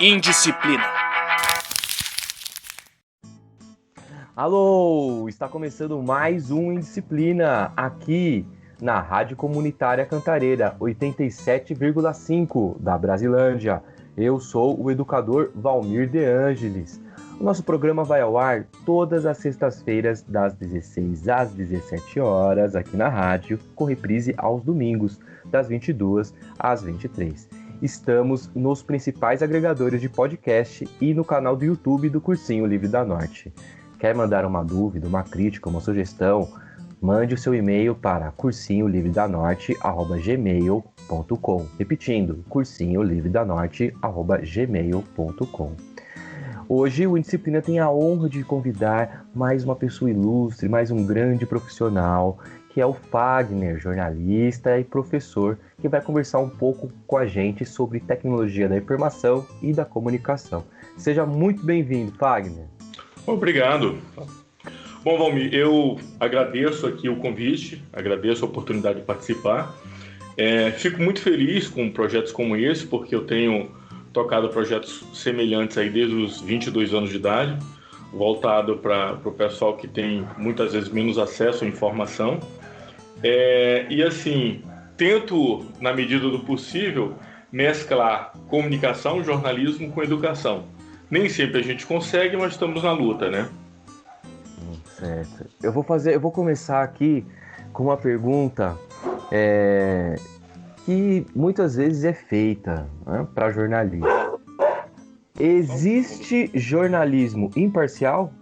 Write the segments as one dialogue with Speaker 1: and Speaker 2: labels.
Speaker 1: Indisciplina.
Speaker 2: Alô, está começando mais um Indisciplina aqui na Rádio Comunitária Cantareira 87,5 da Brasilândia. Eu sou o educador Valmir De Ângeles. O nosso programa vai ao ar todas as sextas-feiras das 16 às 17 horas aqui na rádio, com reprise aos domingos das 22 às 23. Estamos nos principais agregadores de podcast e no canal do YouTube do Cursinho Livre da Norte. Quer mandar uma dúvida, uma crítica, uma sugestão? Mande o seu e-mail para cursinholivredanorte@gmail.com. Repetindo, cursinholivredanorte@gmail.com. Hoje o Indisciplina tem a honra de convidar mais uma pessoa ilustre, mais um grande profissional, que é o Fagner, jornalista e professor, que vai conversar um pouco com a gente sobre tecnologia da informação e da comunicação. Seja muito bem-vindo, Fagner.
Speaker 3: Obrigado. Bom, Valmir, eu agradeço aqui o convite, agradeço a oportunidade de participar. Fico muito feliz com projetos como esse, porque eu tenho tocado projetos semelhantes aí desde os 22 anos de idade, voltado para o pessoal que tem muitas vezes menos acesso à informação. E assim, tento, na medida do possível, mesclar comunicação, jornalismo com educação. Nem sempre a gente consegue, mas estamos na luta, né?
Speaker 2: Certo. Eu vou começar aqui com uma pergunta que muitas vezes é feita, né, para jornalista. Existe jornalismo imparcial?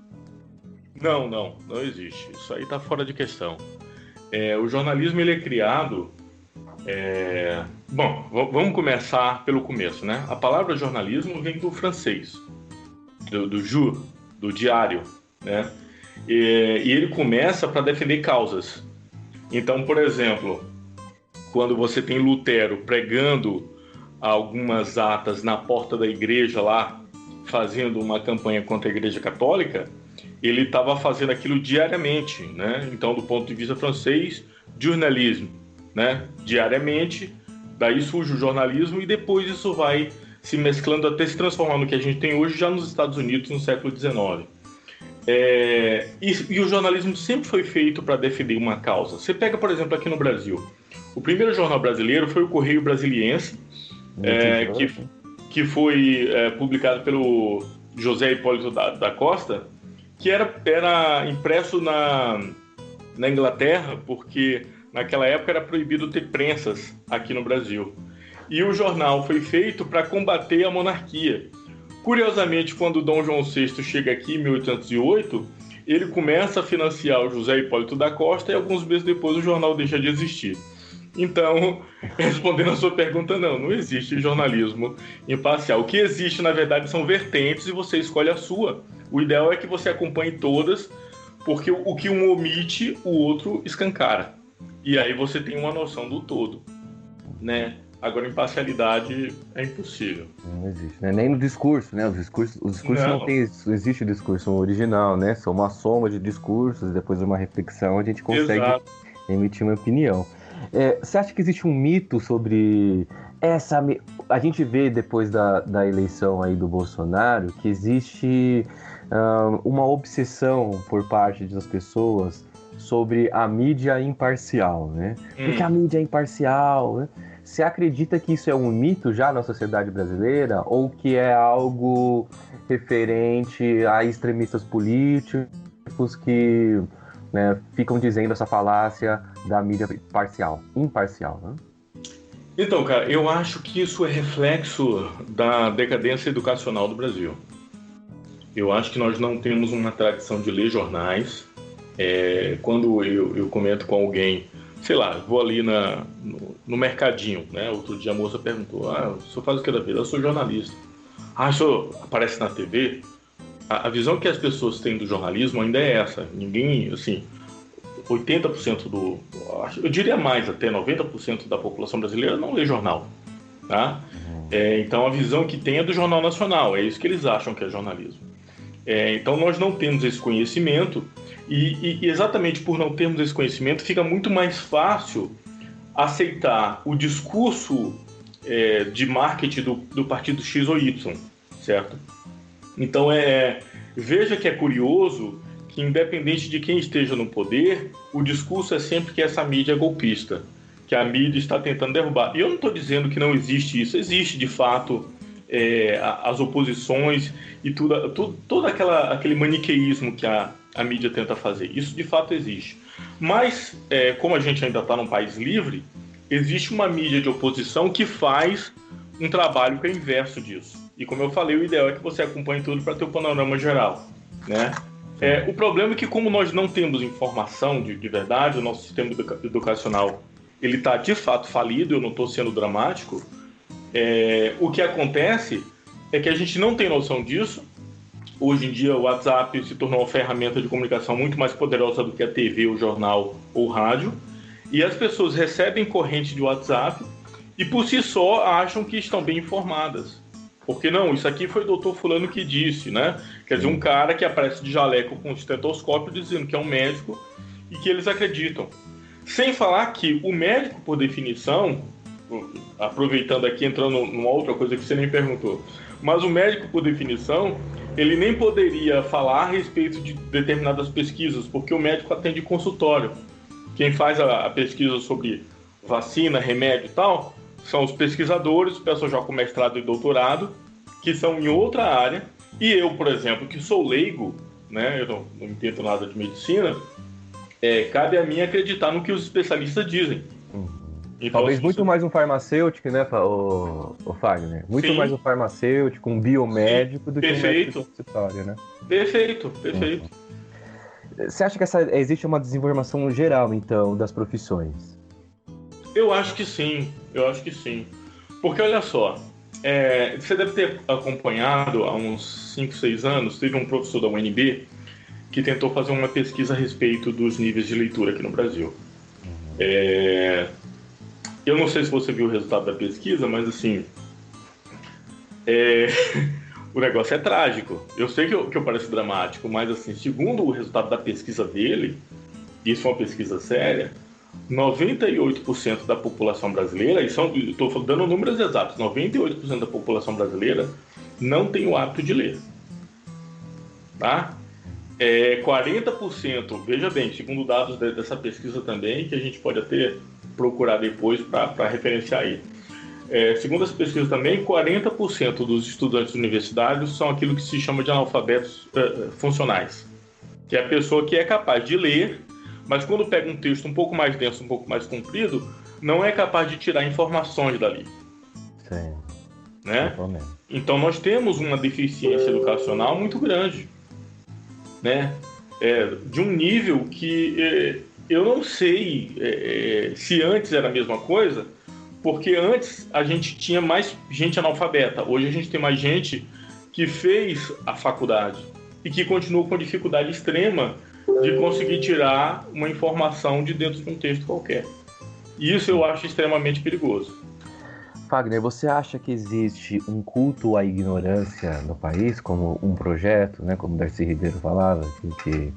Speaker 3: Não existe. Isso aí está fora de questão. O jornalismo ele é criado... Bom, vamos começar pelo começo, né? A palavra jornalismo vem do francês, do jour, do diário, né? E ele começa para defender causas. Então, por exemplo, quando você tem Lutero pregando algumas atas na porta da igreja lá, fazendo uma campanha contra a Igreja Católica, ele estava fazendo aquilo diariamente, né? Então, do ponto de vista francês, journalisme, né? Diariamente, daí surge o jornalismo e depois isso vai se mesclando até se transformar no que a gente tem hoje já nos Estados Unidos no século XIX. E o jornalismo sempre foi feito para defender uma causa. Você pega, por exemplo, aqui no Brasil, o primeiro jornal brasileiro foi o Correio Brasiliense, que foi publicado pelo José Hipólito da Costa, que era impresso na Inglaterra, porque naquela época era proibido ter prensas aqui no Brasil. E o jornal foi feito para combater a monarquia. Curiosamente, quando Dom João VI chega aqui em 1808, ele começa a financiar o José Hipólito da Costa e alguns meses depois o jornal deixa de existir. Então, respondendo a sua pergunta, não existe jornalismo imparcial. O que existe, na verdade, são vertentes e você escolhe a sua. O ideal é que você acompanhe todas, porque o que um omite, o outro escancara. E aí você tem uma noção do todo, né? Agora, imparcialidade é impossível.
Speaker 2: Não existe, né? Nem no discurso, né? Os discursos não existe o discurso original, né? São uma soma de discursos, depois de uma reflexão a gente consegue emitir uma opinião. Você acha que existe um mito sobre essa... A gente vê depois da eleição aí do Bolsonaro que existe uma obsessão por parte das pessoas sobre a mídia imparcial, né? Porque a mídia é imparcial, né? Você acredita que isso é um mito já na sociedade brasileira ou que é algo referente a extremistas políticos que, né, ficam dizendo essa falácia da mídia imparcial, né?
Speaker 3: Então, cara, eu acho que isso é reflexo da decadência educacional do Brasil. Eu acho que nós não temos uma tradição de ler jornais. Quando eu comento com alguém, sei lá, vou ali no mercadinho, né? Outro dia a moça perguntou, o senhor faz o que da vida? Eu sou jornalista. O senhor aparece na TV? A visão que as pessoas têm do jornalismo ainda é essa. Ninguém, assim, 80% eu diria mais, até 90% da população brasileira não lê jornal, tá? Então a visão que tem é do Jornal Nacional, é isso que eles acham que é jornalismo. Então nós não temos esse conhecimento e exatamente por não termos esse conhecimento fica muito mais fácil aceitar o discurso de marketing do partido X ou Y. certo? Então, veja que é curioso que, independente de quem esteja no poder, o discurso é sempre que essa mídia é golpista, que a mídia está tentando derrubar. E eu não estou dizendo que não existe isso, existe de fato as oposições e todo aquele maniqueísmo que a mídia tenta fazer. Isso de fato existe. Mas, como a gente ainda está num país livre, existe uma mídia de oposição que faz um trabalho que é inverso disso. E como eu falei, o ideal é que você acompanhe tudo para ter o panorama geral, né? O problema é que, como nós não temos informação de verdade, o nosso sistema educacional ele está de fato falido, eu não estou sendo dramático, o que acontece é que a gente não tem noção disso. Hoje em dia o WhatsApp se tornou uma ferramenta de comunicação muito mais poderosa do que a TV, o jornal ou o rádio, e as pessoas recebem corrente de WhatsApp e por si só acham que estão bem informadas. Porque não, isso aqui foi o doutor fulano que disse, né? Quer dizer, um cara que aparece de jaleco com um estetoscópio dizendo que é um médico e que eles acreditam. Sem falar que o médico, por definição, aproveitando aqui, entrando numa outra coisa que você nem perguntou, mas o médico, por definição, ele nem poderia falar a respeito de determinadas pesquisas, porque o médico atende consultório. Quem faz a pesquisa sobre vacina, remédio e tal, são os pesquisadores, pessoas já com mestrado e doutorado, que são em outra área. E eu, por exemplo, que sou leigo, né, eu não entendo nada de medicina, cabe a mim acreditar no que os especialistas dizem.
Speaker 2: Então, talvez muito mais um farmacêutico, né, o Fagner? Muito mais um farmacêutico, um biomédico do que um médico universitário, né?
Speaker 3: Perfeito.
Speaker 2: Você acha que existe uma desinformação geral, então, das profissões?
Speaker 3: Eu acho que sim. Porque, olha só, você deve ter acompanhado há uns 5, 6 anos, teve um professor da UNB que tentou fazer uma pesquisa a respeito dos níveis de leitura aqui no Brasil. Eu não sei se você viu o resultado da pesquisa, mas assim, o negócio é trágico. Eu sei que eu pareço dramático, mas assim, segundo o resultado da pesquisa dele, isso é uma pesquisa séria, 98% da população brasileira, estou dando números exatos, 98% da população brasileira não tem o hábito de ler. Tá? 40%, veja bem, segundo dados dessa pesquisa também, que a gente pode até procurar depois para referenciar aí. Segundo essa pesquisa também, 40% dos estudantes universitários são aquilo que se chama de analfabetos funcionais, que é a pessoa que é capaz de ler, mas quando pega um texto um pouco mais denso, um pouco mais comprido, não é capaz de tirar informações dali.
Speaker 2: Sim.
Speaker 3: Né? Então nós temos uma deficiência educacional muito grande, né? De um nível que eu não sei se antes era a mesma coisa, porque antes a gente tinha mais gente analfabeta. Hoje a gente tem mais gente que fez a faculdade e que continua com dificuldade extrema de conseguir tirar uma informação de dentro de um texto qualquer. E isso eu acho extremamente perigoso.
Speaker 2: Fagner, você acha que existe um culto à ignorância no país, como um projeto, né, como Darcy Ribeiro falava, que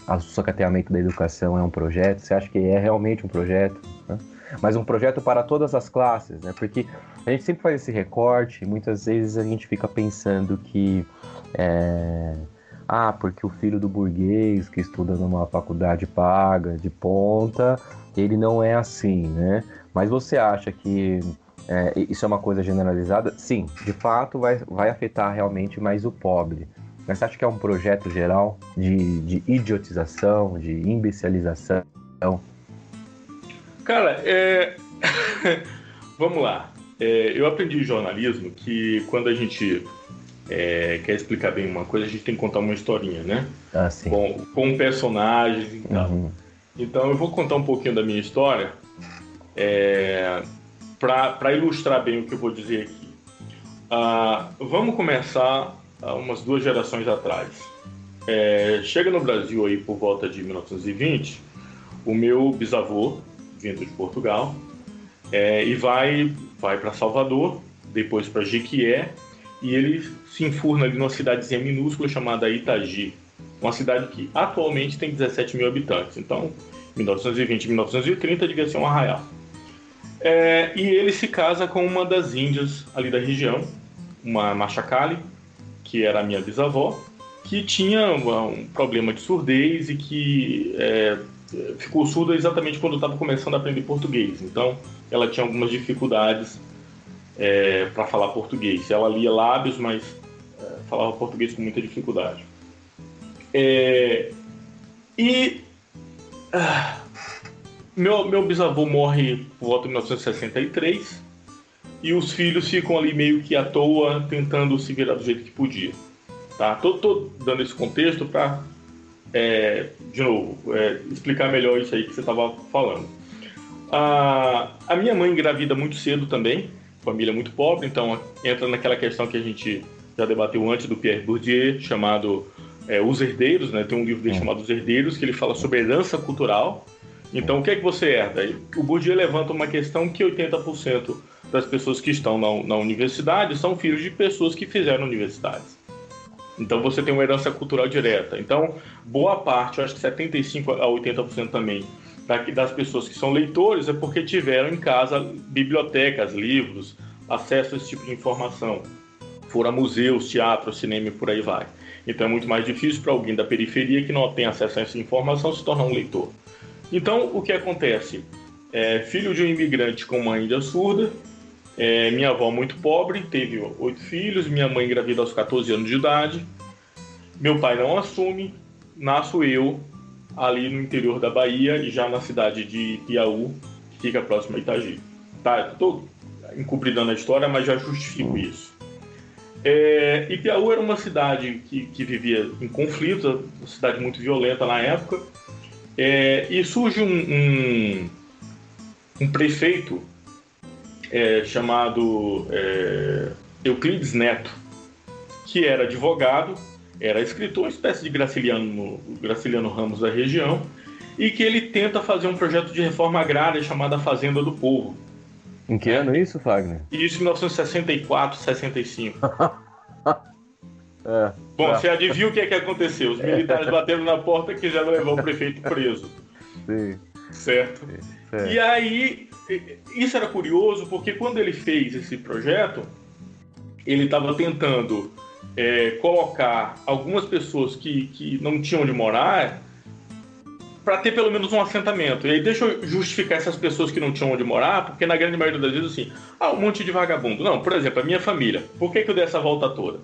Speaker 2: o socateamento da educação é um projeto? Você acha que é realmente um projeto, né? Mas um projeto para todas as classes, né? Porque a gente sempre faz esse recorte e muitas vezes a gente fica pensando que porque o filho do burguês que estuda numa faculdade paga, de ponta, ele não é assim, né? Mas você acha que isso é uma coisa generalizada? Sim, de fato vai afetar realmente mais o pobre. Mas você acha que é um projeto geral de idiotização, de imbecilização?
Speaker 3: Cara, vamos lá. Eu aprendi jornalismo que quando a gente quer explicar bem uma coisa, a gente tem que contar uma historinha, né?
Speaker 2: Sim.
Speaker 3: Com personagens e tal. Uhum. Então eu vou contar um pouquinho da minha história para ilustrar bem o que eu vou dizer aqui. Vamos começar umas 2 gerações atrás. Chega no Brasil aí por volta de 1920, o meu bisavô, vindo de Portugal, e vai para Salvador, depois para Jequié, e ele se enfurna ali numa cidadezinha minúscula chamada Itagi, uma cidade que atualmente tem 17 mil habitantes. Então, 1920 e 1930 devia ser um arraial. E ele se casa com uma das índias ali da região, uma Machacali, que era a minha bisavó, que tinha um problema de surdez e que ficou surda exatamente quando estava começando a aprender português. Então, ela tinha algumas dificuldades para falar português. Ela lia lábios, mas falava português com muita dificuldade. Meu bisavô morre por volta de 1963 e os filhos ficam ali meio que à toa, tentando se virar do jeito que podia. Tá? Tô dando esse contexto para, de novo, explicar melhor isso aí que você estava falando. A minha mãe engravida muito cedo também, família muito pobre, então entra naquela questão que a gente já debateu antes do Pierre Bourdieu, chamado Os Herdeiros, né? Tem um livro dele chamado Os Herdeiros, que ele fala sobre herança cultural. Então, o que é que você herda? O Bourdieu levanta uma questão que 80% das pessoas que estão na universidade são filhos de pessoas que fizeram universidades. Então, você tem uma herança cultural direta. Então, boa parte, eu acho que 75% a 80% também, das pessoas que são leitores é porque tiveram em casa bibliotecas, livros, acesso a esse tipo de informação. Foram a museus, teatro, cinema e por aí vai. Então, é muito mais difícil para alguém da periferia que não tem acesso a essa informação se tornar um leitor. Então, o que acontece? Filho de um imigrante com mãe ainda surda, minha avó muito pobre, teve 8 filhos, minha mãe engravida aos 14 anos de idade, meu pai não assume, nasço eu ali no interior da Bahia e já na cidade de Piauí, que fica próximo a Itagi. Tá, estou encobridando a história, mas já justifico isso. Ipiaú era uma cidade que vivia em conflitos, uma cidade muito violenta na época, e surge um prefeito chamado Euclides Neto, que era advogado, era escritor, uma espécie de Graciliano Ramos da região, e que ele tenta fazer um projeto de reforma agrária chamada Fazenda do Povo.
Speaker 2: Em que ano isso, Fagner?
Speaker 3: Isso em 1964, 65. Bom, você adivinha o que é que aconteceu? Os militares bateram na porta que já levou o prefeito preso.
Speaker 2: Sim.
Speaker 3: Certo? Sim. E aí, isso era curioso porque quando ele fez esse projeto, ele estava tentando colocar algumas pessoas que não tinham onde morar para ter pelo menos um assentamento. E aí deixa eu justificar essas pessoas que não tinham onde morar, porque na grande maioria das vezes assim, um monte de vagabundo. Não, por exemplo, a minha família. Por que eu dei essa volta toda?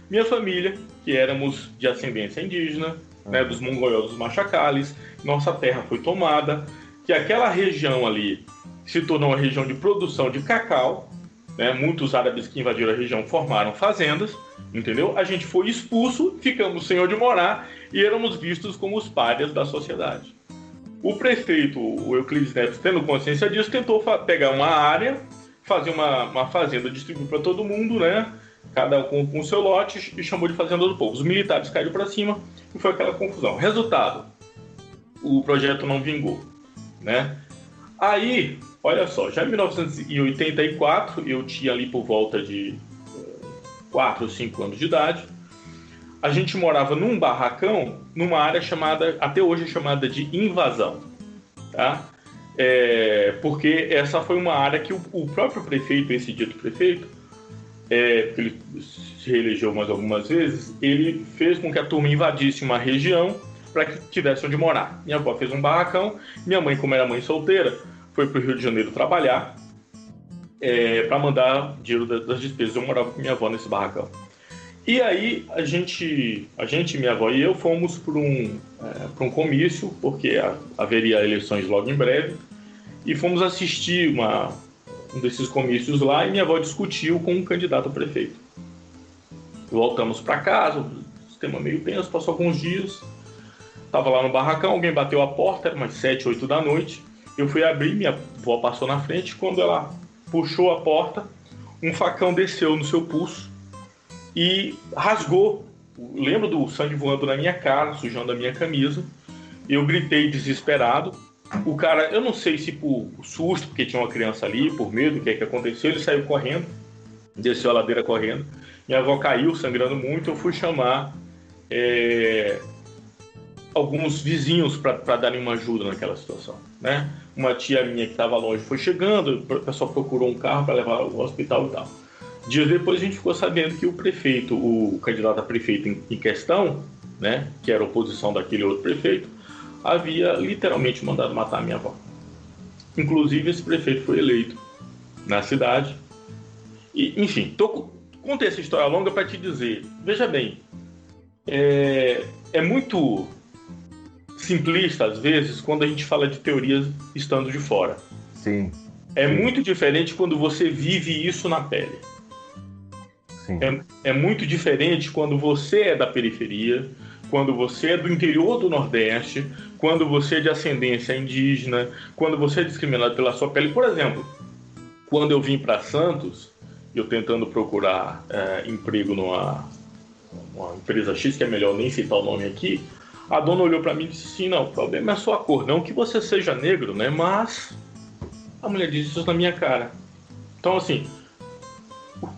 Speaker 3: Minha família, que éramos de ascendência indígena, né, dos mongóis, dos Machacales, nossa terra foi tomada, que aquela região ali se tornou uma região de produção de cacau, né, muitos árabes que invadiram a região formaram fazendas, entendeu? A gente foi expulso, ficamos sem onde morar e éramos vistos como os párias da sociedade. O prefeito, o Euclides Neto, tendo consciência disso, tentou pegar uma área, fazer uma fazenda, distribuir para todo mundo, né? Cada um com o seu lote, e chamou de Fazenda do Povo. Os militares caíram para cima e foi aquela confusão. Resultado, o projeto não vingou, né? Aí, olha só, já em 1984, eu tinha ali por volta de 4 ou 5 anos de idade, a gente morava num barracão, numa área chamada, até hoje chamada de invasão, tá? Porque essa foi uma área que o próprio prefeito, esse dito prefeito, porque ele se reelegeu mais algumas vezes, ele fez com que a turma invadisse uma região para que tivesse onde morar. Minha avó fez um barracão, minha mãe, como era mãe solteira, foi para o Rio de Janeiro trabalhar para mandar dinheiro das despesas. Eu morava com minha avó nesse barracão. E aí a gente, minha avó e eu, fomos para um comício, porque haveria eleições logo em breve, e fomos assistir um desses comícios lá e minha avó discutiu com um candidato a prefeito. Voltamos para casa, o sistema meio tenso, passou alguns dias, estava lá no barracão, alguém bateu a porta, era umas 7, 8 da noite, eu fui abrir, minha avó passou na frente, quando ela puxou a porta, um facão desceu no seu pulso e rasgou. Lembro do sangue voando na minha cara, sujando a minha camisa, eu gritei desesperado. O cara, eu não sei se por susto, porque tinha uma criança ali, por medo, o que é que aconteceu, ele saiu correndo, desceu a ladeira correndo. Minha avó caiu, sangrando muito, eu fui chamar alguns vizinhos para darem uma ajuda naquela situação, né? Uma tia minha que estava longe foi chegando, o pessoal procurou um carro para levar ao hospital e tal. Dias depois a gente ficou sabendo que o prefeito, o candidato a prefeito em questão, né, que era oposição daquele outro prefeito, havia literalmente mandado matar a minha avó. Inclusive, esse prefeito foi eleito na cidade. E, enfim, contei essa história longa para te dizer, veja bem, é muito simplista, às vezes, quando a gente fala de teorias estando de fora.
Speaker 2: Sim.
Speaker 3: É muito diferente quando você vive isso na pele.
Speaker 2: Sim.
Speaker 3: É muito diferente quando você é da periferia, quando você é do interior do Nordeste, quando você é de ascendência indígena, quando você é discriminado pela sua pele. Por exemplo, quando eu vim para Santos, eu tentando procurar emprego numa empresa X, que é melhor nem citar o nome aqui, a dona olhou para mim e disse assim, não, o problema é a sua cor, não que você seja negro, né? Mas a mulher disse isso na minha cara. Então, assim,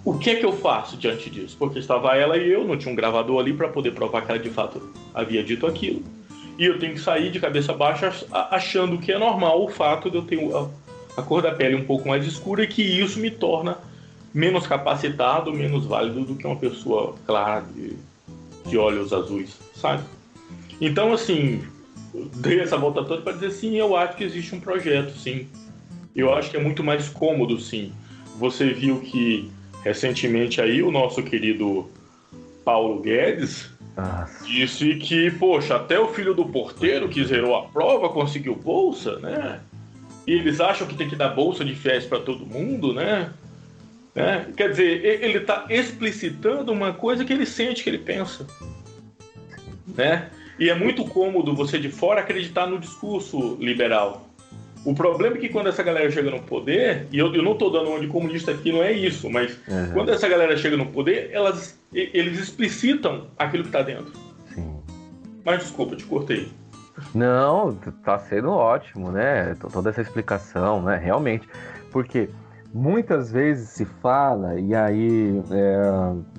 Speaker 3: o que é que eu faço diante disso? Porque estava ela e eu, não tinha um gravador ali para poder provar que ela de fato havia dito aquilo. E eu tenho que sair de cabeça baixa achando que é normal o fato de eu ter a cor da pele um pouco mais escura e que isso me torna menos capacitado, menos válido do que uma pessoa clara de olhos azuis, sabe? Então, assim, dei essa volta toda para dizer sim, eu acho que existe um projeto, sim. Eu acho que é muito mais cômodo, sim. Você viu que recentemente aí o nosso querido Paulo Guedes disse que, poxa, até o filho do porteiro que zerou a prova conseguiu bolsa, né? E eles acham que tem que dar bolsa de festa para todo mundo, né? Quer dizer, ele está explicitando uma coisa que ele sente, que ele pensa, né? E é muito cômodo você de fora acreditar no discurso liberal. O problema é que quando essa galera chega no poder, e eu não estou dando uma de comunista aqui, não é isso, mas quando essa galera chega no poder, eles explicitam aquilo que está dentro.
Speaker 2: Sim.
Speaker 3: Mas desculpa, te cortei.
Speaker 2: Não, tá sendo ótimo, né? Toda essa explicação, né? Realmente. Porque muitas vezes se fala, e aí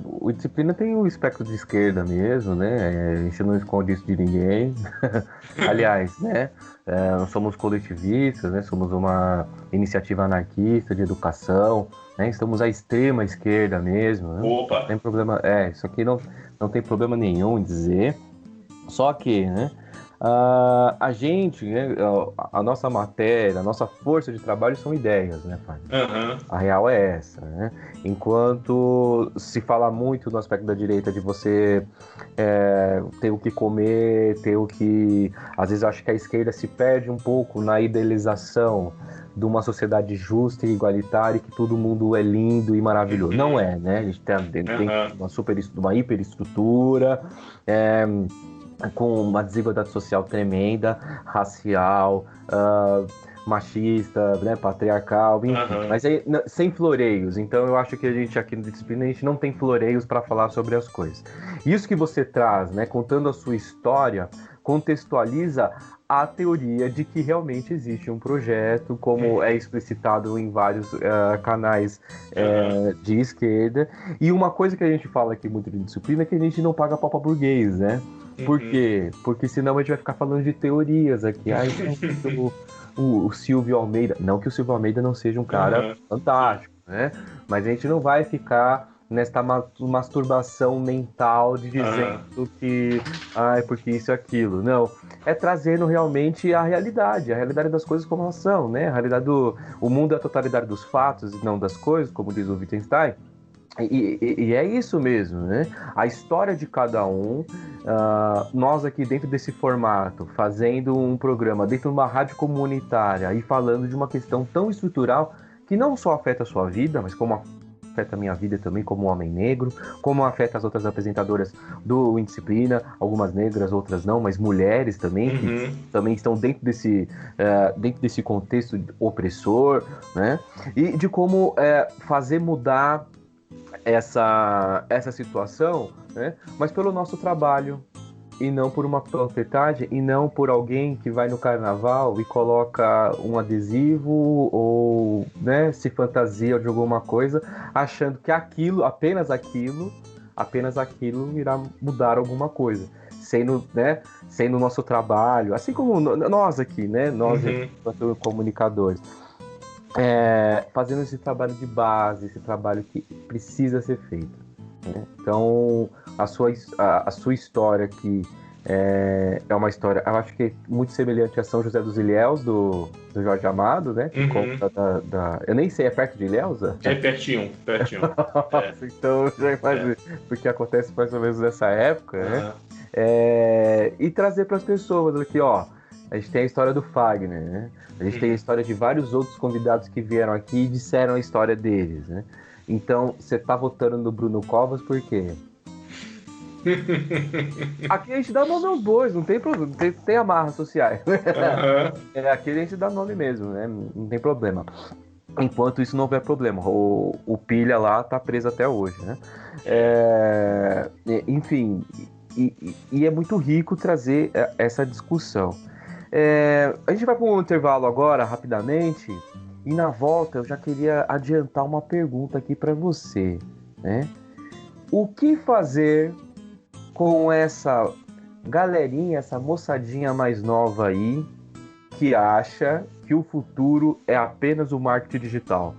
Speaker 2: o Disciplina tem o espectro de esquerda mesmo, né? A gente não esconde isso de ninguém. Aliás, né? Nós somos coletivistas, né? Somos uma iniciativa anarquista de educação, né? Estamos à extrema esquerda mesmo. Né?
Speaker 3: Opa!
Speaker 2: Não tem problema, isso aqui não tem problema nenhum em dizer. Só que, né? A gente, né, a nossa matéria, a nossa força de trabalho são ideias, né, Fábio?
Speaker 3: Uhum.
Speaker 2: A real é essa, né? Enquanto se fala muito no aspecto da direita de você ter o que comer, ter o que... Às vezes eu acho que a esquerda se perde um pouco na idealização de uma sociedade justa e igualitária e que todo mundo é lindo e maravilhoso. Não é, né? A gente tem uma hiperestrutura, com uma desigualdade social tremenda, racial, machista, né, patriarcal, enfim. Mas aí, sem floreios. Então eu acho que a gente aqui no Disciplina, a gente não tem floreios para falar sobre as coisas. Isso que você traz, né, contando a sua história, contextualiza a teoria de que realmente existe um projeto, como é explicitado em vários canais de esquerda. E uma coisa que a gente fala aqui muito de Disciplina é que a gente não paga pau pra burguês, né? Por quê? Porque senão a gente vai ficar falando de teorias aqui. O Silvio Almeida... Não que o Silvio Almeida não seja um cara fantástico, né? Mas a gente não vai ficar nesta masturbação mental de dizendo que porque isso e aquilo. Não. É trazendo realmente a realidade das coisas como elas são, né? A realidade o mundo é a totalidade dos fatos e não das coisas, como diz o Wittgenstein. E é isso mesmo, né? A história de cada um, nós aqui dentro desse formato, fazendo um programa dentro de uma rádio comunitária e falando de uma questão tão estrutural que não só afeta a sua vida, mas como afeta a minha vida também como homem negro, como afeta as outras apresentadoras do Indisciplina, algumas negras, outras não, mas mulheres também, que também estão dentro desse contexto opressor, né? E de como fazer mudar essa situação, né? Mas pelo nosso trabalho, e não por uma panfletagem, e não por alguém que vai no carnaval e coloca um adesivo ou, né, se fantasia de alguma coisa, achando que apenas aquilo irá mudar alguma coisa. Sendo o nosso trabalho, assim como nós aqui, né? Nós, enquanto comunicadores. fazendo esse trabalho de base, esse trabalho que precisa ser feito, né? Então, a sua história aqui é uma história, eu acho que é muito semelhante a São José dos Ilhéus, do Jorge Amado, né? Que conta eu nem sei, é perto de Ilhéus?
Speaker 3: É pertinho.
Speaker 2: Nossa, então já imagino, porque acontece mais ou menos nessa época, né? E trazer para as pessoas aqui, ó, a gente tem a história do Fagner, né? A gente tem a história de vários outros convidados que vieram aqui e disseram a história deles, né? Então, você tá votando no Bruno Covas por quê? Aqui a gente dá nome aos bois, não tem problema, tem amarras sociais. Aqui a gente dá nome mesmo, né? Não tem problema. Enquanto isso não houver problema. O Pilha lá tá preso até hoje, né? Enfim, e é muito rico trazer essa discussão. A gente vai para um intervalo agora, rapidamente, e na volta eu já queria adiantar uma pergunta aqui para você, né? O que fazer com essa galerinha, essa moçadinha mais nova aí, que acha que o futuro é apenas o marketing digital?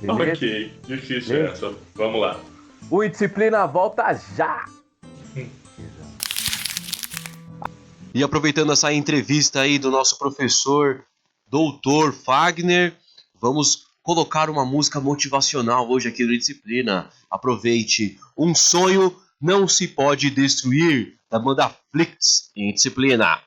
Speaker 3: Ok, difícil essa. Vamos lá.
Speaker 2: O Indisciplina volta já!
Speaker 1: E aproveitando essa entrevista aí do nosso professor, doutor Fagner, vamos colocar uma música motivacional hoje aqui no Disciplina. Aproveite. Um sonho não se pode destruir, da banda Flix em Disciplina.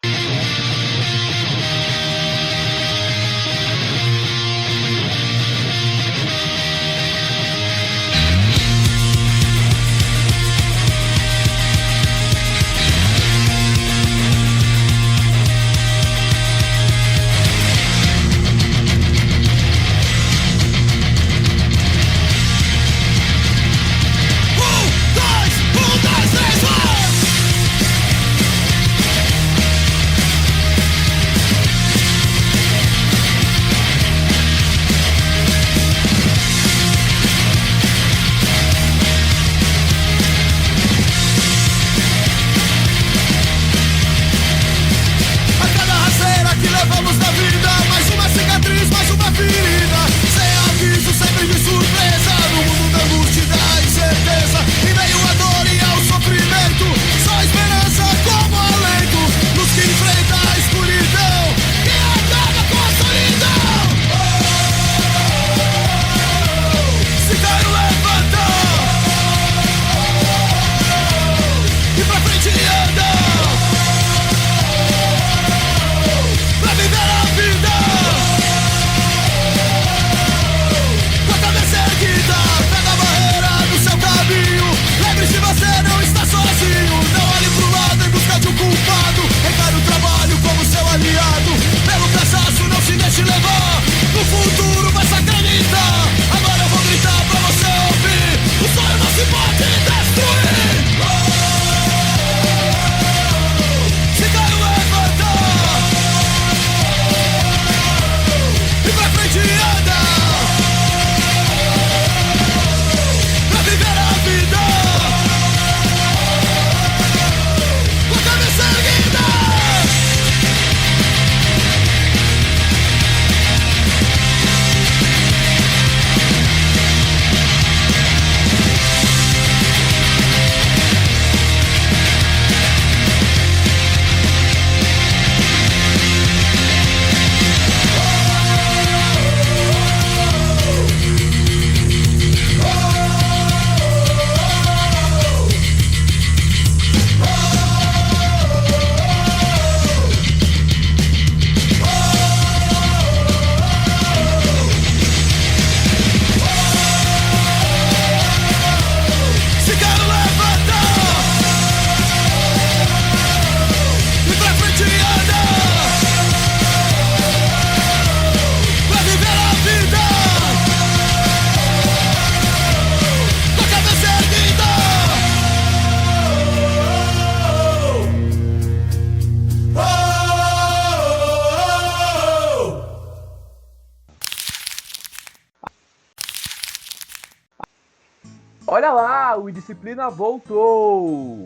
Speaker 2: Olha lá, o Indisciplina voltou!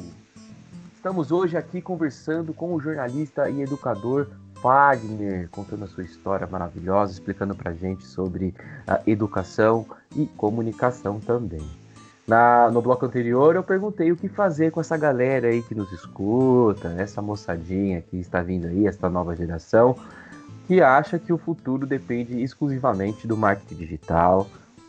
Speaker 2: Estamos hoje aqui conversando com o jornalista e educador Fagner, contando a sua história maravilhosa, explicando pra gente sobre a educação e comunicação também. No bloco anterior eu perguntei o que fazer com essa galera aí que nos escuta, essa moçadinha que está vindo aí, essa nova geração, que acha que o futuro depende exclusivamente do marketing digital,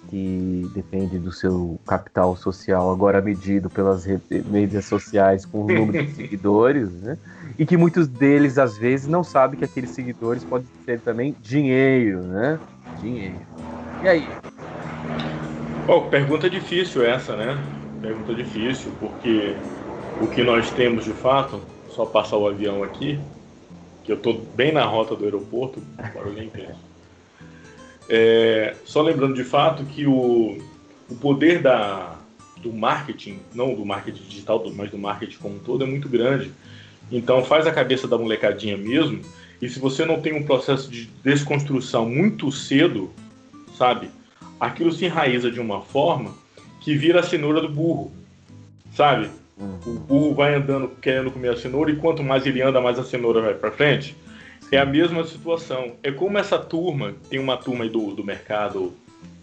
Speaker 2: que depende do seu capital social agora medido pelas mídias sociais com o número de seguidores, né? E que muitos deles, às vezes, não sabem que aqueles seguidores podem ser também dinheiro, né? Dinheiro. E aí?
Speaker 3: Pergunta difícil essa, né? Pergunta difícil, porque o que nós temos de fato, só passar o avião aqui, que eu estou bem na rota do aeroporto, barulho intenso. Só lembrando de fato que o poder do marketing, não do marketing digital, mas do marketing como um todo, é muito grande. Então faz a cabeça da molecadinha mesmo, e se você não tem um processo de desconstrução muito cedo, sabe, aquilo se enraiza de uma forma que vira a cenoura do burro, sabe? O burro vai andando querendo comer a cenoura, e quanto mais ele anda, mais a cenoura vai para frente. É a mesma situação. É como essa turma, tem uma turma aí do mercado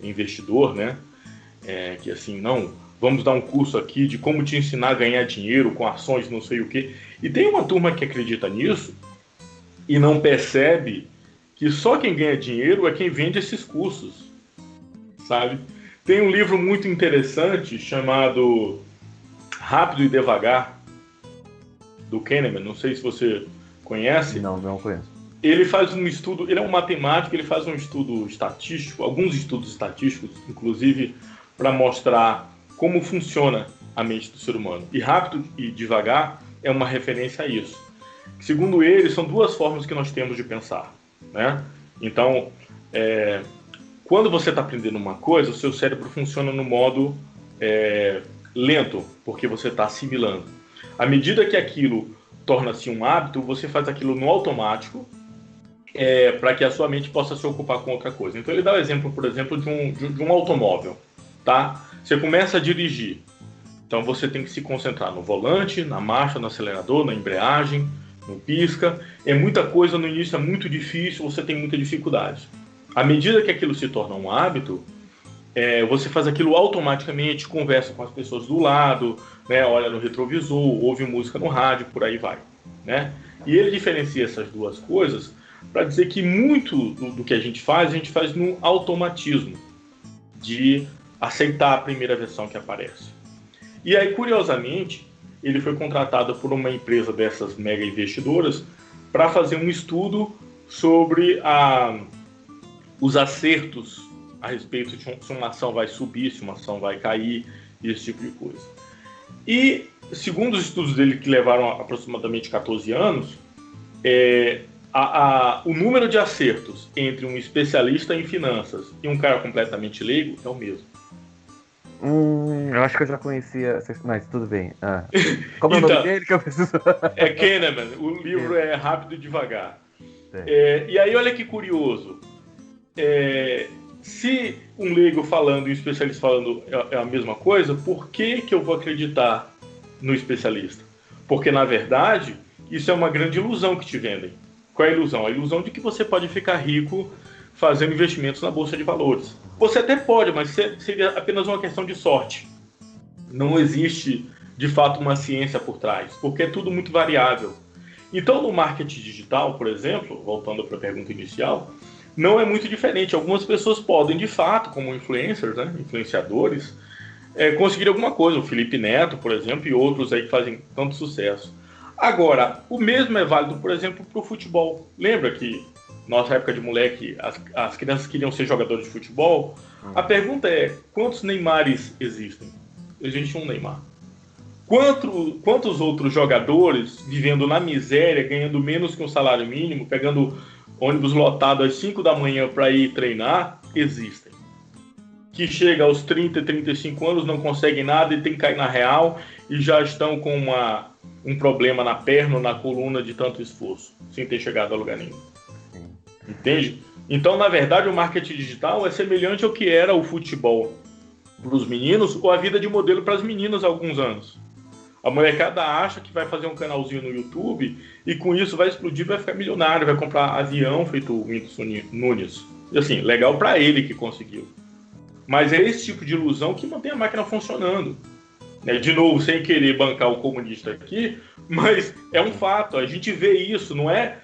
Speaker 3: investidor, né? Que assim, não, vamos dar um curso aqui de como te ensinar a ganhar dinheiro com ações, não sei o quê. E tem uma turma que acredita nisso e não percebe que só quem ganha dinheiro é quem vende esses cursos, sabe? Tem um livro muito interessante chamado Rápido e Devagar, do Kahneman, não sei se você conhece.
Speaker 2: Não conheço.
Speaker 3: Ele faz um estudo, ele é um matemático, ele faz um estudo estatístico, alguns estudos estatísticos, inclusive, para mostrar como funciona a mente do ser humano. E Rápido e Devagar é uma referência a isso. Segundo ele, são duas formas que nós temos de pensar, né? Então, quando você está aprendendo uma coisa, o seu cérebro funciona no modo lento, porque você está assimilando. À medida que aquilo torna-se um hábito, você faz aquilo no automático, para que a sua mente possa se ocupar com outra coisa. Então ele dá o exemplo, por exemplo, de um automóvel, tá? Você começa a dirigir, então você tem que se concentrar no volante, na marcha, no acelerador, na embreagem, no pisca. É muita coisa, no início é muito difícil, você tem muita dificuldade. À medida que aquilo se torna um hábito, você faz aquilo automaticamente, conversa com as pessoas do lado, né, olha no retrovisor, ouve música no rádio, por aí vai, né? E ele diferencia essas duas coisas para dizer que muito do que a gente faz no automatismo, de aceitar a primeira versão que aparece. E aí, curiosamente, ele foi contratado por uma empresa dessas mega investidoras para fazer um estudo sobre os acertos a respeito de se uma ação vai subir, se uma ação vai cair, esse tipo de coisa. E, segundo os estudos dele, que levaram aproximadamente 14 anos, o número de acertos entre um especialista em finanças e um cara completamente leigo é o mesmo.
Speaker 2: Eu acho que eu já conhecia, mas tudo bem. Como é o nome dele que eu preciso...
Speaker 3: Kahneman, o livro é Rápido e Devagar. E aí, olha que curioso. Se um leigo falando e um especialista falando é a mesma coisa, por que eu vou acreditar no especialista? Porque, na verdade, isso é uma grande ilusão que te vendem. Qual é a ilusão? A ilusão de que você pode ficar rico fazendo investimentos na Bolsa de Valores. Você até pode, mas seria apenas uma questão de sorte. Não existe, de fato, uma ciência por trás, porque é tudo muito variável. Então, no marketing digital, por exemplo, voltando para a pergunta inicial, não é muito diferente. Algumas pessoas podem, de fato, como influencers, né, influenciadores, conseguir alguma coisa. O Felipe Neto, por exemplo, e outros aí que fazem tanto sucesso. Agora, o mesmo é válido, por exemplo, para o futebol. Lembra que, nossa época de moleque, as crianças queriam ser jogadores de futebol? A pergunta é, quantos Neymares existem? Existe um Neymar. Quantos outros jogadores, vivendo na miséria, ganhando menos que um salário mínimo, pegando ônibus lotado às 5 da manhã para ir treinar, existem? Que chega aos 30, 35 anos, não conseguem nada e tem que cair na real e já estão com um problema na perna ou na coluna de tanto esforço, sem ter chegado a lugar nenhum. Entende? Então, na verdade, o marketing digital é semelhante ao que era o futebol para os meninos ou a vida de modelo para as meninas há alguns anos. A molecada acha que vai fazer um canalzinho no YouTube e com isso vai explodir, vai ficar milionário, vai comprar avião feito o Whindersson Nunes. E assim, legal para ele que conseguiu. Mas é esse tipo de ilusão que mantém a máquina funcionando. De novo, sem querer bancar o comunista aqui, mas é um fato. A gente vê isso, não é,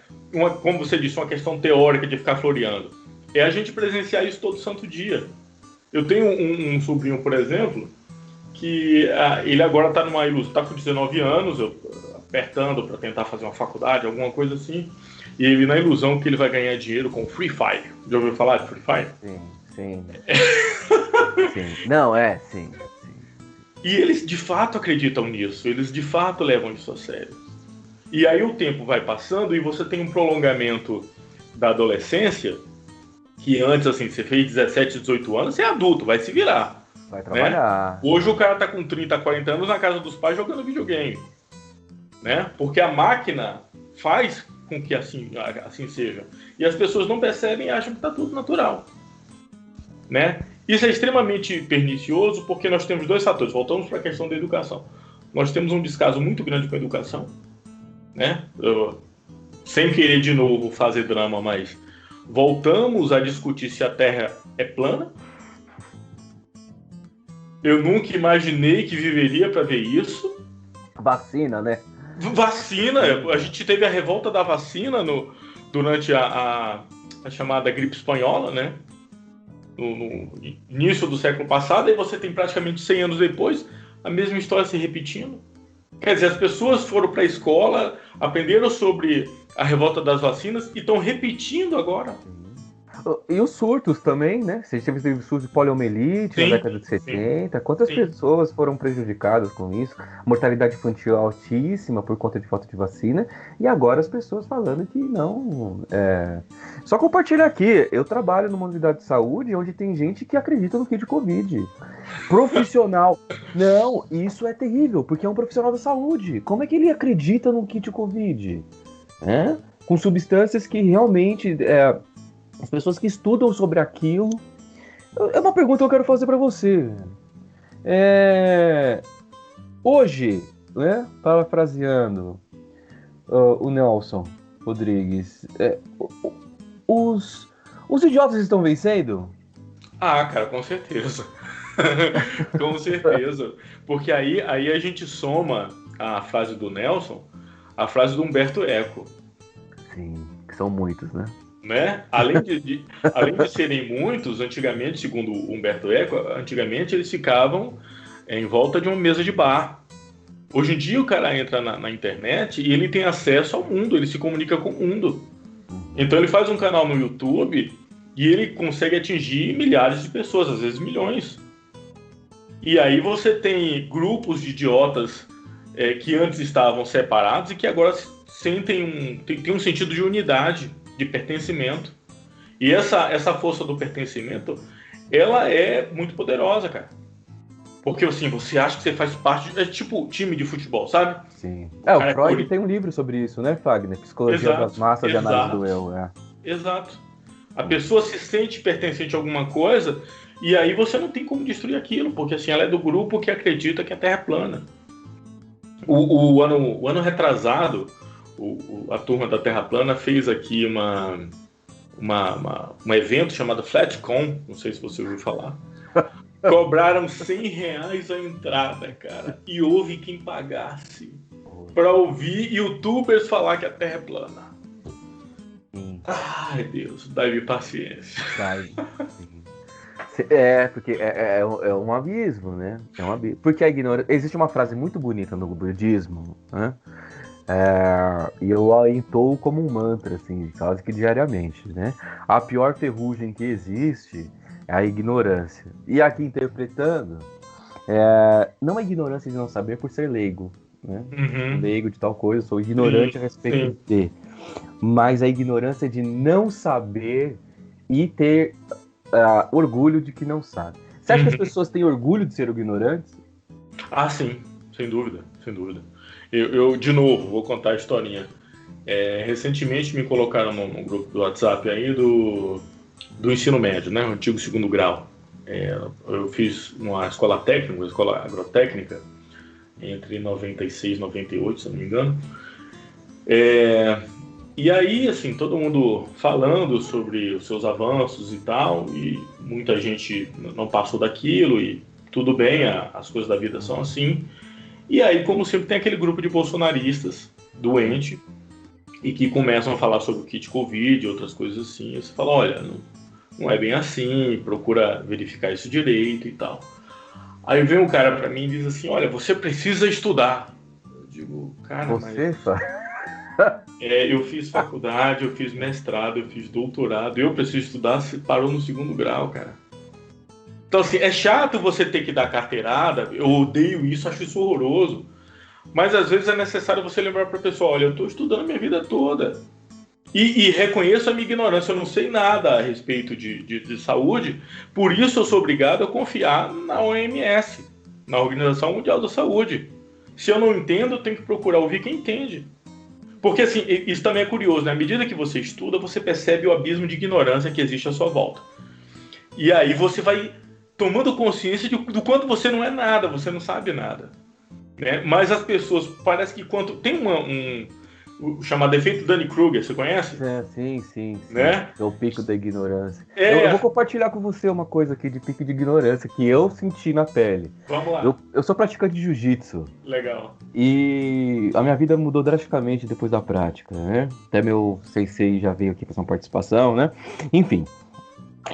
Speaker 3: como você disse, uma questão teórica de ficar floreando. É a gente presenciar isso todo santo dia. Eu tenho um sobrinho, por exemplo, que ele agora está numa ilusão, está com 19 anos, apertando para tentar fazer uma faculdade, alguma coisa assim, e ele na ilusão que ele vai ganhar dinheiro com Free Fire. Já ouviu falar de Free Fire?
Speaker 2: Sim. Sim. Não, sim.
Speaker 3: E eles de fato acreditam nisso, eles de fato levam isso a sério. E aí o tempo vai passando e você tem um prolongamento da adolescência, que antes, assim, você fez 17, 18 anos, você é adulto, vai se virar.
Speaker 2: Vai trabalhar.
Speaker 3: Né? Hoje o cara tá com 30, 40 anos na casa dos pais jogando videogame. Né? Porque a máquina faz com que assim seja. E as pessoas não percebem e acham que tá tudo natural. Né? Isso é extremamente pernicioso porque nós temos dois fatores. Voltamos para a questão da educação. Nós temos um descaso muito grande com a educação. Né? Sem querer de novo fazer drama, mas voltamos a discutir se a Terra é plana. Eu nunca imaginei que viveria para ver isso.
Speaker 2: Vacina, né?
Speaker 3: Vacina. A gente teve a revolta da vacina durante a chamada gripe espanhola, né? No início do século passado, e você tem praticamente 100 anos depois a mesma história se repetindo. Quer dizer, as pessoas foram para a escola, aprenderam sobre a revolta das vacinas e estão repetindo agora.
Speaker 2: E os surtos também, né? A gente teve surto de poliomielite na década de 70. Quantas pessoas foram prejudicadas com isso? Mortalidade infantil altíssima por conta de falta de vacina. E agora as pessoas falando que não... Só compartilhar aqui. Eu trabalho numa unidade de saúde onde tem gente que acredita no kit Covid. Profissional. Não, isso é terrível, porque é um profissional da saúde. Como é que ele acredita no kit Covid? Com substâncias que realmente... As pessoas que estudam sobre aquilo... É uma pergunta que eu quero fazer para você. Hoje, né, parafraseando o Nelson Rodrigues, os idiotas estão vencendo?
Speaker 3: Ah, cara, com certeza. Com certeza. Porque aí a gente soma a frase do Nelson, a frase do Humberto Eco.
Speaker 2: Sim, que são muitos, né?
Speaker 3: Além de serem muitos, antigamente, segundo Humberto Eco, antigamente eles ficavam em volta de uma mesa de bar. Hoje em dia o cara entra na internet e ele tem acesso ao mundo, ele se comunica com o mundo. Então ele faz um canal no YouTube e ele consegue atingir milhares de pessoas, às vezes milhões. E aí você tem grupos de idiotas que antes estavam separados e que agora sentem tem um sentido de unidade, de pertencimento. E essa força do pertencimento, ela é muito poderosa, cara. Porque, assim, você acha que você faz parte... É tipo time de futebol, sabe?
Speaker 2: Sim. O Freud tem um livro sobre isso, né, Fagner? Psicologia das Massas e Análise do Eu.
Speaker 3: Exato. A pessoa se sente pertencente a alguma coisa e aí você não tem como destruir aquilo, porque, assim, ela é do grupo que acredita que a Terra é plana. O ano retrasado, a turma da Terra Plana fez aqui um evento chamado FlatCon, não sei se você ouviu falar. Cobraram R$100 a entrada, cara, e houve quem pagasse para ouvir youtubers falar que a Terra é plana. Ai, Deus, dá-me paciência.
Speaker 2: Porque é um abismo, né? É um abismo. Porque a ignorância... Existe uma frase muito bonita no budismo, né? E eu a entoo como um mantra, assim, quase que diariamente, né? A pior ferrugem que existe é a ignorância. E aqui interpretando, não a ignorância de não saber por ser leigo, né? Leigo de tal coisa, sou ignorante a respeito de. Mas a ignorância de não saber e ter orgulho de que não sabe. Você acha que as pessoas têm orgulho de ser ignorantes?
Speaker 3: Ah, sim, sem dúvida, sem dúvida. Eu de novo, vou contar a historinha. Recentemente me colocaram num grupo do WhatsApp aí do ensino médio, né? O antigo segundo grau. Eu fiz uma escola técnica, uma escola agrotécnica, entre 96 e 98, se eu não me engano. E aí, assim, todo mundo falando sobre os seus avanços e tal, e muita gente não passou daquilo, e tudo bem, as coisas da vida são assim. E aí, como sempre, tem aquele grupo de bolsonaristas doente e que começam a falar sobre o kit Covid e outras coisas assim. E você fala, olha, não é bem assim, procura verificar isso direito e tal. Aí vem um cara pra mim e diz assim, olha, você precisa estudar. Eu digo, cara,
Speaker 2: você,
Speaker 3: eu fiz faculdade, eu fiz mestrado, eu fiz doutorado, eu preciso estudar, você parou no 2º grau, cara. Então, assim, é chato você ter que dar carteirada, eu odeio isso, acho isso horroroso. Mas às vezes é necessário você lembrar para a pessoa, olha, eu estou estudando a minha vida toda. E reconheço a minha ignorância, eu não sei nada a respeito de saúde, por isso eu sou obrigado a confiar na OMS, na Organização Mundial da Saúde. Se eu não entendo, eu tenho que procurar ouvir quem entende. Porque assim, isso também é curioso, né? À medida que você estuda, você percebe o abismo de ignorância que existe à sua volta. E aí você vai tomando consciência do quanto você não é nada, você não sabe nada. Né? Mas as pessoas, parece que quanto... Tem o chamado efeito Dunning-Kruger, você conhece?
Speaker 2: Sim.
Speaker 3: Né?
Speaker 2: É o pico da ignorância. Eu vou compartilhar com você uma coisa aqui de pico de ignorância que eu senti na pele.
Speaker 3: Vamos lá.
Speaker 2: Eu sou praticante de jiu-jitsu.
Speaker 3: Legal.
Speaker 2: E a minha vida mudou drasticamente depois da prática, né? Até meu sensei já veio aqui fazer uma participação, né? Enfim.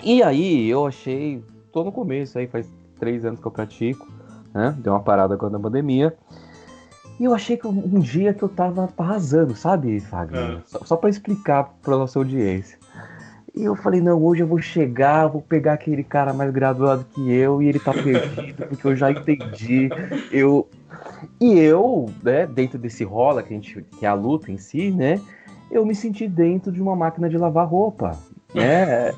Speaker 2: E aí eu achei... Tô no começo aí, faz 3 anos que eu pratico, né? Deu uma parada agora na pandemia. E eu achei que um dia que eu tava arrasando, sabe, Fagner? Só pra explicar pra nossa audiência. E eu falei, não, hoje eu vou chegar, vou pegar aquele cara mais graduado que eu e ele tá perdido, porque eu já entendi. E eu, né, dentro desse rola que é a luta em si, né? Eu me senti dentro de uma máquina de lavar roupa, né?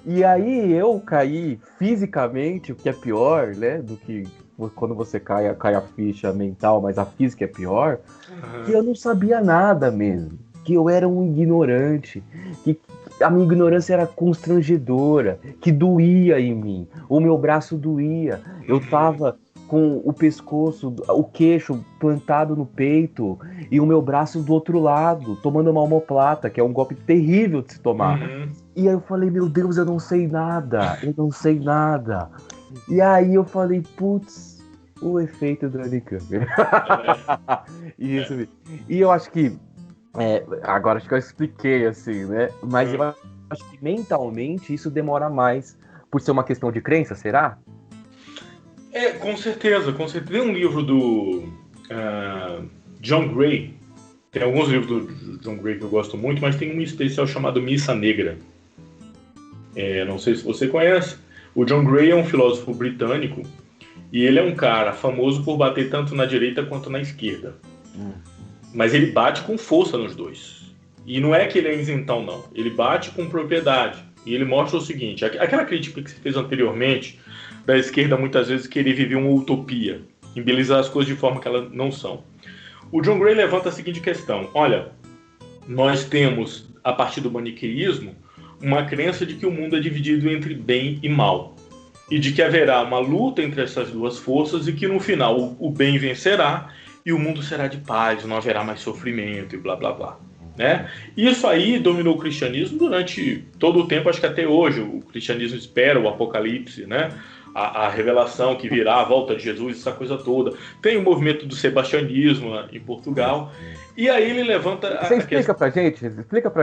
Speaker 2: E aí eu caí fisicamente, o que é pior, né, do que quando você cai a ficha mental, mas a física é pior, que eu não sabia nada mesmo, que eu era um ignorante, que a minha ignorância era constrangedora, que doía em mim, o meu braço doía, eu tava com o pescoço, o queixo plantado no peito e o meu braço do outro lado, tomando uma omoplata, que é um golpe terrível de se tomar. E aí eu falei, meu Deus, eu não sei nada. E aí eu falei, putz, o efeito do Dunning-Kruger. Isso mesmo. E eu acho que, agora acho que eu expliquei assim, né? Mas eu acho que mentalmente isso demora mais por ser uma questão de crença, será?
Speaker 3: Com certeza. Tem um livro do John Gray. Tem alguns livros do John Gray que eu gosto muito, mas tem um especial chamado Missa Negra. Não sei se você conhece. O John Gray é um filósofo britânico e ele é um cara famoso por bater tanto na direita quanto na esquerda. Mas ele bate com força nos dois. E não é que ele é isentão, não. Ele bate com propriedade. E ele mostra o seguinte, aquela crítica que se fez anteriormente da esquerda muitas vezes querer viver uma utopia, embelezar as coisas de forma que elas não são. O John Gray levanta a seguinte questão, olha, nós temos, a partir do maniqueísmo, uma crença de que o mundo é dividido entre bem e mal, e de que haverá uma luta entre essas duas forças e que no final o bem vencerá e o mundo será de paz, não haverá mais sofrimento e blá blá blá. Né? Isso aí dominou o cristianismo durante todo o tempo, acho que até hoje o cristianismo espera o apocalipse, né? A revelação que virá, a volta de Jesus, essa coisa toda. Tem o movimento do sebastianismo em Portugal. E aí ele levanta...
Speaker 2: Você explica pra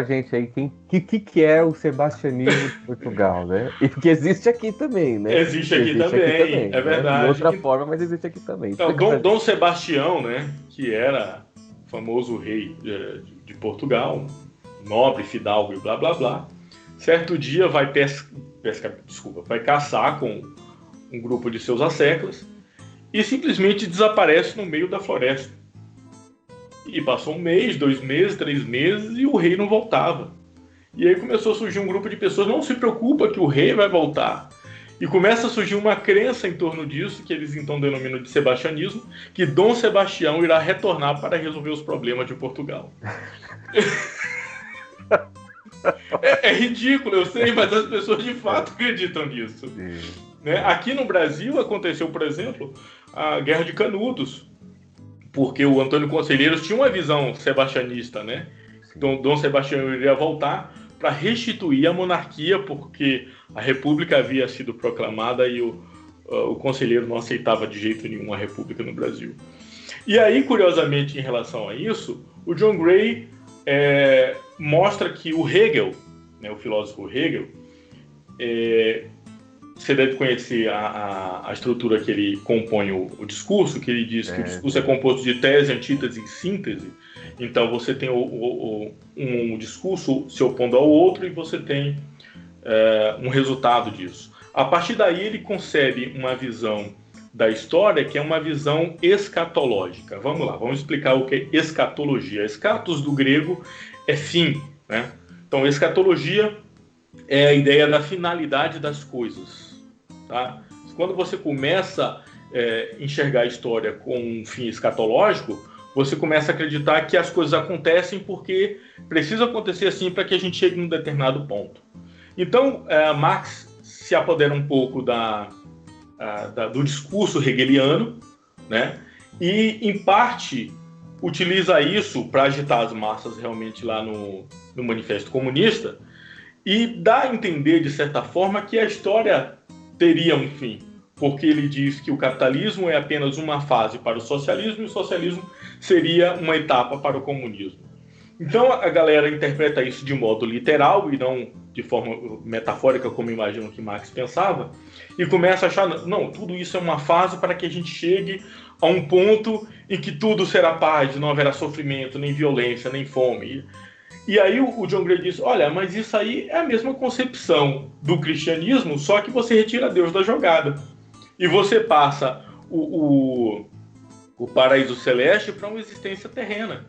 Speaker 2: gente aí que é o sebastianismo de Portugal, né? E porque existe aqui também, né?
Speaker 3: Existe aqui também, é verdade.
Speaker 2: De outra forma, mas existe aqui também.
Speaker 3: Então, Dom Sebastião, né, que era o famoso rei de Portugal, nobre, fidalgo e blá blá blá, certo dia vai caçar com um grupo de seus asseclas e simplesmente desaparece no meio da floresta. E passou 1 mês, 2 meses, 3 meses e o rei não voltava. E aí começou a surgir um grupo de pessoas, não se preocupa que o rei vai voltar. E começa a surgir uma crença em torno disso, que eles então denominam de sebastianismo, que Dom Sebastião irá retornar para resolver os problemas de Portugal. É ridículo, eu sei, mas as pessoas de fato acreditam nisso. Né? Aqui no Brasil aconteceu, por exemplo, a Guerra de Canudos, porque o Antônio Conselheiros tinha uma visão sebastianista, né? Dom Sebastião iria voltar para restituir a monarquia, porque a república havia sido proclamada e o conselheiro não aceitava de jeito nenhum a república no Brasil. E aí, curiosamente, em relação a isso, o John Gray mostra que o Hegel, né, o filósofo Hegel, você deve conhecer a estrutura que ele compõe o discurso, que ele diz que o discurso é composto de tese, antítese e síntese. Então você tem um discurso se opondo ao outro e você tem um resultado disso. A partir daí ele concebe uma visão da história que é uma visão escatológica. Vamos lá, vamos explicar o que é escatologia. Escatos do grego é fim, né? Então escatologia é a ideia da finalidade das coisas, tá? Quando você começa a enxergar a história com um fim escatológico, você começa a acreditar que as coisas acontecem porque precisa acontecer assim para que a gente chegue num determinado ponto. Então, Marx se apodera um pouco do discurso hegeliano, né? E, em parte, utiliza isso para agitar as massas realmente lá no Manifesto Comunista e dá a entender, de certa forma, que a história teria um fim, porque ele diz que o capitalismo é apenas uma fase para o socialismo e o socialismo seria uma etapa para o comunismo. Então a galera interpreta isso de modo literal e não de forma metafórica, como imagino que Marx pensava, e começa a achar, não, tudo isso é uma fase para que a gente chegue a um ponto em que tudo será paz, não haverá sofrimento, nem violência, nem fome. E aí o John Gray diz, olha, mas isso aí é a mesma concepção do cristianismo, só que você retira Deus da jogada. E você passa o paraíso celeste para uma existência terrena.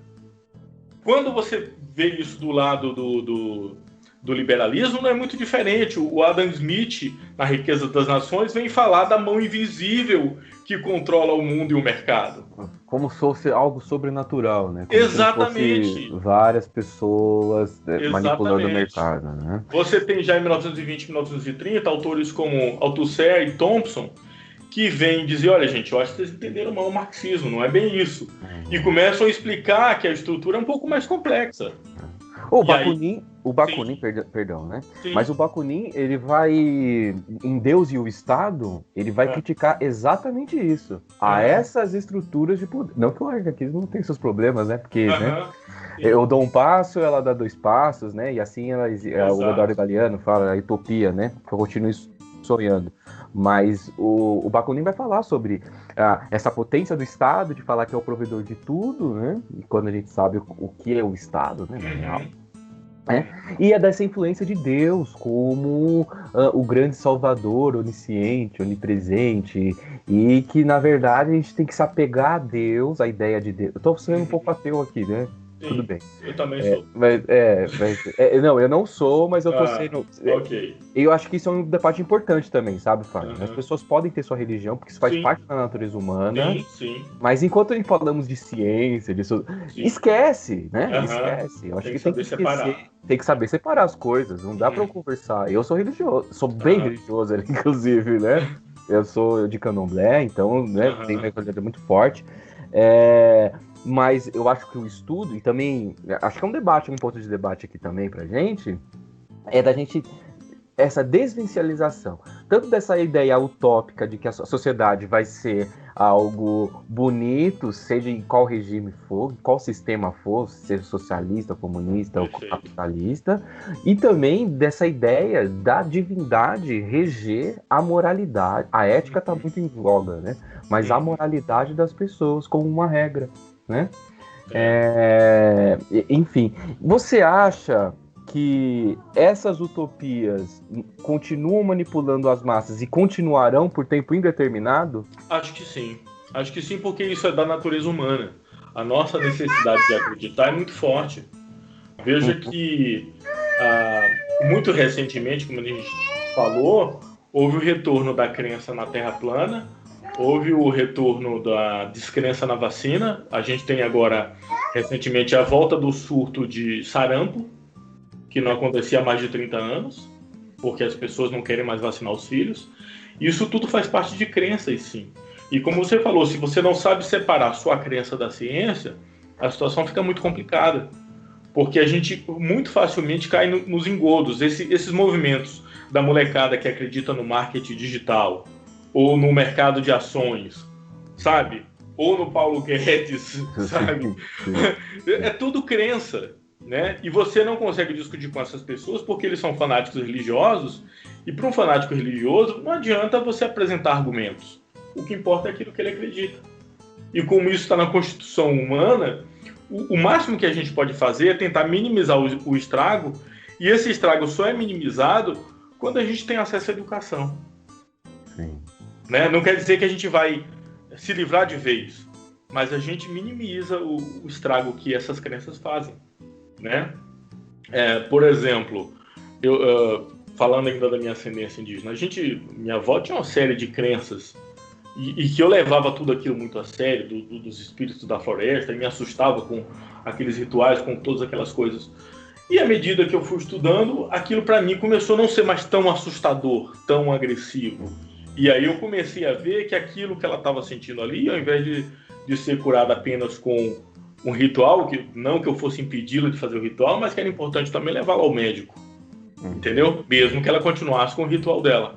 Speaker 3: Quando você vê isso do lado do liberalismo, não é muito diferente. O Adam Smith, na Riqueza das Nações, vem falar da mão invisível que controla o mundo e o mercado.
Speaker 2: Como se fosse algo sobrenatural, né?
Speaker 3: Como exatamente.
Speaker 2: Se fosse várias pessoas manipulando o mercado, né?
Speaker 3: Você tem já em 1920 e 1930 autores como Althusser e Thompson que vêm dizer, olha gente, eu acho que vocês entenderam mal o marxismo, não é bem isso. E começam a explicar que a estrutura é um pouco mais complexa.
Speaker 2: O Bakunin, perdão, né? Sim. Mas o Bakunin, ele vai, em Deus e o Estado, ele vai criticar exatamente isso. A essas estruturas de poder. Não que o anarquismo não tem seus problemas, né? Porque, né? Eu dou um passo, ela dá dois passos, né? E assim o Eduardo Galeano fala, a utopia, né? Que eu continuo sonhando. Mas o Bakunin vai falar sobre essa potência do Estado, de falar que é o provedor de tudo, né? E quando a gente sabe o que é o Estado, né? Na real. E é dessa influência de Deus como o grande salvador, onisciente, onipresente, e que, na verdade, a gente tem que se apegar a Deus, a ideia de Deus. Eu tô sendo um pouco ateu aqui, né? Sim, tudo bem.
Speaker 3: Eu também sou.
Speaker 2: Não, eu não sou, mas eu tô sendo...
Speaker 3: Ok.
Speaker 2: Eu acho que isso é um debate importante também, sabe, Fábio? As pessoas podem ter sua religião, porque isso faz parte da natureza humana.
Speaker 3: Sim.
Speaker 2: Mas enquanto falamos de ciência, disso... Esquece, né? Esquece. Eu acho que tem que saber separar as coisas. Não dá pra eu conversar. Eu sou religioso, sou bem religioso, inclusive, né? Eu sou de candomblé, então, né, tem uma coisa muito forte. Mas eu acho que o estudo, e também, acho que é um ponto de debate aqui também pra gente, é da gente, essa desvencialização, tanto dessa ideia utópica de que a sociedade vai ser algo bonito, seja em qual regime for, qual sistema for, seja socialista, comunista ou capitalista, e também dessa ideia da divindade reger a moralidade. A ética está muito em voga, né? Mas a moralidade das pessoas como uma regra, né? Enfim, você acha que essas utopias continuam manipulando as massas e continuarão por tempo indeterminado?
Speaker 3: Acho que sim. Acho que sim, porque isso é da natureza humana. A nossa necessidade de acreditar é muito forte. Veja que, muito recentemente, como a gente falou, houve o retorno da crença na Terra plana, houve o retorno da descrença na vacina. A gente tem agora, recentemente, a volta do surto de sarampo, que não acontecia há mais de 30 anos, porque as pessoas não querem mais vacinar os filhos. Isso tudo faz parte de crenças, sim. E como você falou, se você não sabe separar sua crença da ciência, a situação fica muito complicada. Porque a gente muito facilmente cai nos engodos. Esses movimentos da molecada que acredita no marketing digital, ou no mercado de ações, sabe? Ou no Paulo Guedes, sabe? É tudo crença, né? E você não consegue discutir com essas pessoas porque eles são fanáticos religiosos, e para um fanático religioso não adianta você apresentar argumentos. O que importa é aquilo que ele acredita. E como isso está na Constituição humana, o máximo que a gente pode fazer é tentar minimizar o estrago, e esse estrago só é minimizado quando a gente tem acesso à educação.
Speaker 2: Sim.
Speaker 3: Né? Não quer dizer que a gente vai se livrar de vez, mas a gente minimiza o estrago que essas crenças fazem. Né? Por exemplo, falando ainda da minha ascendência indígena, minha avó tinha uma série de crenças e que eu levava tudo aquilo muito a sério, dos espíritos da floresta, e me assustava com aqueles rituais, com todas aquelas coisas. E à medida que eu fui estudando, aquilo para mim começou a não ser mais tão assustador, tão agressivo. E aí eu comecei a ver que aquilo que ela estava sentindo ali, ao invés de ser curada apenas com um ritual, não que eu fosse impedi-la de fazer o ritual, mas que era importante também levá-la ao médico, entendeu? Mesmo que ela continuasse com o ritual dela.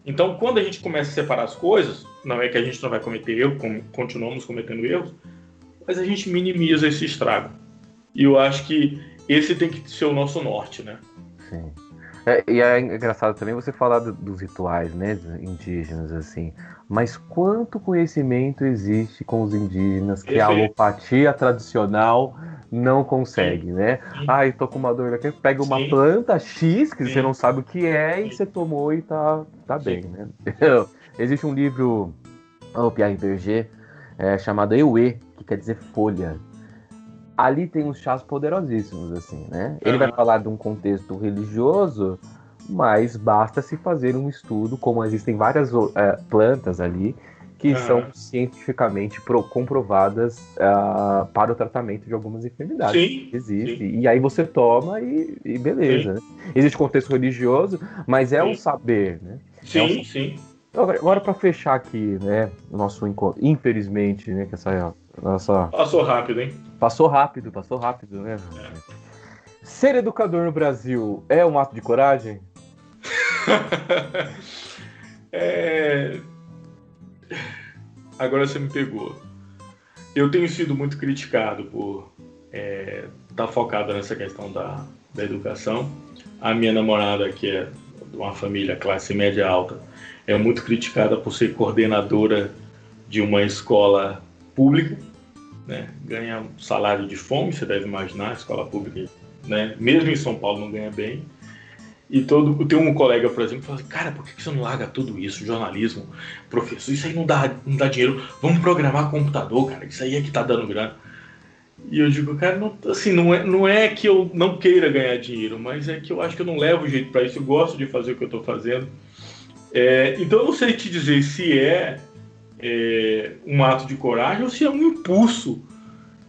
Speaker 3: Então, quando a gente começa a separar as coisas, não é que a gente não vai cometer erro, continuamos cometendo erros, mas a gente minimiza esse estrago. E eu acho que esse tem que ser o nosso norte, né?
Speaker 2: Sim. E é engraçado também você falar dos rituais, né, indígenas, assim. Mas quanto conhecimento existe com os indígenas que a alopatia tradicional não consegue, né? Ai, tô com uma dor aqui, pega uma planta X, que você não sabe o que é, e você tomou e tá bem, né? Existe um livro, o Pierre Berger, chamado Euê, que quer dizer folha. Ali tem uns chás poderosíssimos, assim, né? Ele vai falar de um contexto religioso, mas basta se fazer um estudo, como existem várias plantas ali, que são cientificamente comprovadas para o tratamento de algumas enfermidades.
Speaker 3: Sim,
Speaker 2: existe.
Speaker 3: Sim.
Speaker 2: E aí você toma e beleza. Né? Existe contexto religioso, mas é um saber, né?
Speaker 3: Sim, sim.
Speaker 2: Agora, para fechar aqui, né, o nosso encontro, infelizmente, né, que essa nossa...
Speaker 3: Passou rápido, hein?
Speaker 2: Passou rápido, né? Ser educador no Brasil é um ato de coragem?
Speaker 3: Agora você me pegou. Eu tenho sido muito criticado por estar focado nessa questão da educação. A minha namorada, que é de uma família classe média alta, é muito criticada por ser coordenadora de uma escola pública, né? Ganha um salário de fome, você deve imaginar, a escola pública, né? Mesmo em São Paulo não ganha bem. E tem um colega, por exemplo, que fala assim, cara, por que você não larga tudo isso, jornalismo, professor, isso aí não dá dinheiro, vamos programar computador, cara, isso aí é que tá dando grana. E eu digo, cara, não é que eu não queira ganhar dinheiro, mas é que eu acho que eu não levo jeito para isso, eu gosto de fazer o que eu tô fazendo. Então eu não sei te dizer se é um ato de coragem ou se é um impulso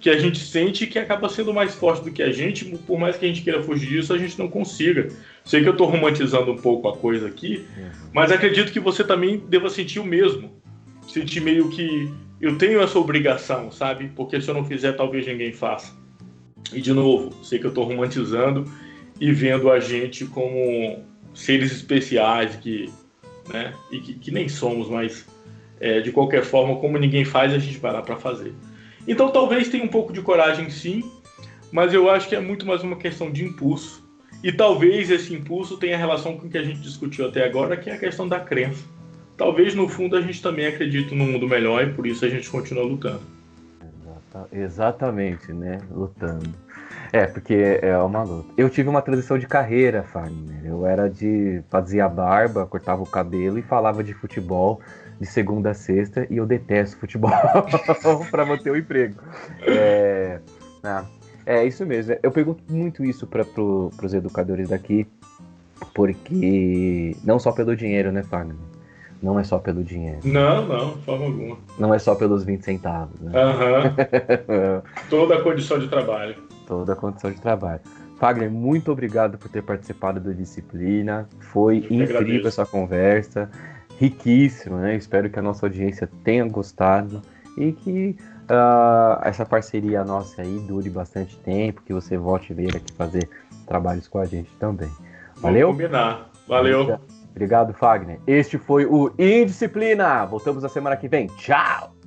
Speaker 3: que a gente sente que acaba sendo mais forte do que a gente, por mais que a gente queira fugir disso, a gente não consiga. Sei que eu estou romantizando um pouco a coisa aqui, mas acredito que você também deva sentir o mesmo. Sentir meio que eu tenho essa obrigação, sabe? Porque se eu não fizer, talvez ninguém faça. E de novo, sei que eu estou romantizando e vendo a gente como seres especiais né? E que nem somos, mas de qualquer forma, como ninguém faz, a gente vai lá para fazer. Então talvez tenha um pouco de coragem sim, mas eu acho que é muito mais uma questão de impulso. E talvez esse impulso tenha relação com o que a gente discutiu até agora, que é a questão da crença. Talvez no fundo a gente também acredite num mundo melhor e por isso a gente continua lutando.
Speaker 2: Exatamente, né? Lutando. Porque é uma luta. Eu tive uma transição de carreira, Fagner. Eu fazia barba, cortava o cabelo e falava de futebol de segunda a sexta, e eu detesto futebol para manter o emprego. É isso mesmo. Eu pergunto muito isso para os educadores daqui, porque não só pelo dinheiro, né, Fagner? Não é só pelo dinheiro.
Speaker 3: Não, de forma alguma.
Speaker 2: Não é só pelos 20 centavos. Né?
Speaker 3: Toda a condição de trabalho.
Speaker 2: Toda a condição de trabalho. Fagner, muito obrigado por ter participado da disciplina. Foi incrível essa conversa. riquíssimo, né? Espero que a nossa audiência tenha gostado e que essa parceria nossa aí dure bastante tempo, que você volte a vir aqui fazer trabalhos com a gente também. Valeu?
Speaker 3: Vamos combinar. Valeu.
Speaker 2: Obrigado, Fagner. Este foi o Indisciplina. Voltamos na semana que vem. Tchau!